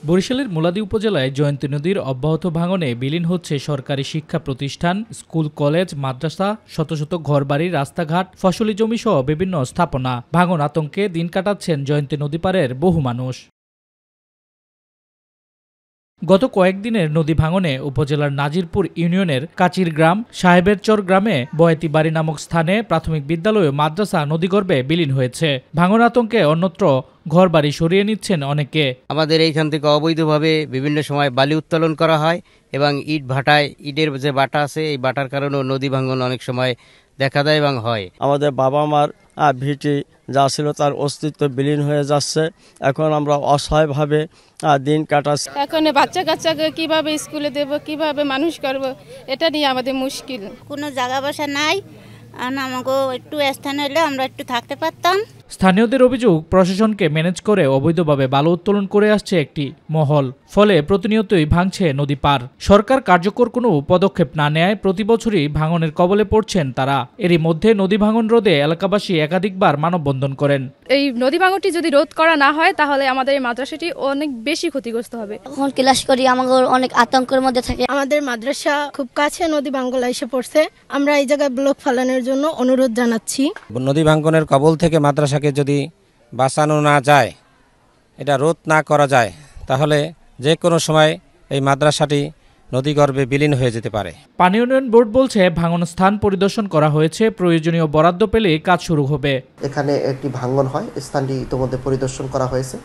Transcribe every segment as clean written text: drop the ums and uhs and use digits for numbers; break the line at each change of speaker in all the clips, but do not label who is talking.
বরিশালের মুলাদী উপজেলায় জয়ন্তী নদীর অব্যাহত ভাঙনে বিলীন হচ্ছে সরকারি শিক্ষা প্রতিষ্ঠান, স্কুল, কলেজ, মাদ্রাসা, শত শত ঘরবাড়ি, রাস্তাঘাট, ফসলি জমি সহ বিভিন্ন স্থাপনা। ভাঙন আতঙ্কে দিন কাটাচ্ছেন জয়ন্তী নদী পাড়ের বহু মানুষ। গত কয়েকদিনের নদী ভাঙনে উপজেলার নাজিরপুর ইউনিয়নের কাচির গ্রাম, সাহেবেরচর গ্রামে বয়াতিবাড়ি নামক স্থানে প্রাথমিক বিদ্যালয় ও মাদ্রাসা নদীগর্ভে বিলীন হয়েছে। ভাঙন আতঙ্কে অন্যত্র ঘরবাড়ি সরিয়ে নিচ্ছেন অনেকে।
আমাদের এইখান থেকে অবৈধভাবে বিভিন্ন সময় বালি উত্তোলন করা হয় এবং ইটের যে বাটা আছে এই বাটার কারণেও নদী ভাঙন অনেক সময় দেখা দেয় এবং হয়।
আমাদের বাবা মার ভিটি যা ছিল তার অস্তিত্ব বিলীন হয়ে যাচ্ছে। এখন আমরা অসহায়ভাবে দিন কাটাচ্ছি।
এখন বাচ্চা কাচ্চাকে কিভাবে স্কুলে দেব, কিভাবে মানুষ করব, এটা নিয়ে আমাদের মুশকিল।
কোনো জায়গা বসা নাই, আমাকে একটু স্থান হলে আমরা একটু থাকতে পারতাম।
স্থানীয়দের অভিযোগ, প্রশাসনকে ম্যানেজ করে অবৈধভাবে বালু উত্তোলন করে আসছে একটি মহল, ফলে প্রতিনিয়তই ভাঙছে নদী পার। সরকার কার্যকর কোনো পদক্ষেপ না নেয় প্রতি বছরই ভাঙনের কবলে পড়ছেন তারা। এরই মধ্যে নদী ভাঙন রোধে এলাকাবাসী একাধিকবার মানববন্ধন করেন।
এই নদী ভাঙনটি যদি রোধ করা না হয় তাহলে আমাদের এই মাদ্রাসাটি অনেক বেশি ক্ষতিগ্রস্ত হবে।
এখন ক্লাস করি, আমাদের অনেক আতঙ্কের মধ্যে থাকে।
আমাদের মাদ্রাসা খুব কাছে নদী ভাঙন এসে পড়ছে। আমরা এই জায়গায় ব্লক ফালানোর জন্য অনুরোধ জানাচ্ছি।
নদী ভাঙনের কবল থেকে মাদ্রাসাকে যদি বাঁচানো না যায়, এটা রোধ না করা যায়, তাহলে যে কোনো সময় এই মাদ্রাসাটি নদীগর্ভে বিলীন হয়ে যেতে পারে।
পানি উন্নয়ন বোর্ড বলছে, ভাঙন স্থান পরিদর্শন করা হয়েছে, প্রয়োজনীয় বরাদ্দ পেলে কাজ শুরু হবে।
এখানে একটি ভাঙন হয়, স্থানটি ইতিমধ্যে পরিদর্শন করা হয়েছে।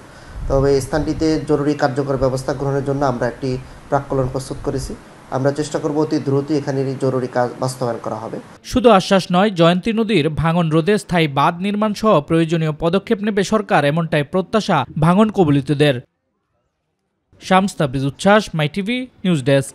তবে স্থানটিতে জরুরি কার্যকর ব্যবস্থা গ্রহণের জন্য আমরা একটি প্রাক্কলন প্রস্তুত করেছি। আমরা চেষ্টা করব অতি দ্রুতই এখানে জরুরি কাজ বাস্তবায়ন করা হবে।
শুধু আশ্বাস নয়, জয়ন্তী নদীর ভাঙন রোধে স্থায়ী বাঁধ নির্মাণ সহ প্রয়োজনীয় পদক্ষেপ নেবে সরকার, এমনটাই প্রত্যাশা ভাঙন কবলিতদের। শামস তাবরিজ উচ্ছ্বাস, মাই টিভি নিউজ ডেস্ক।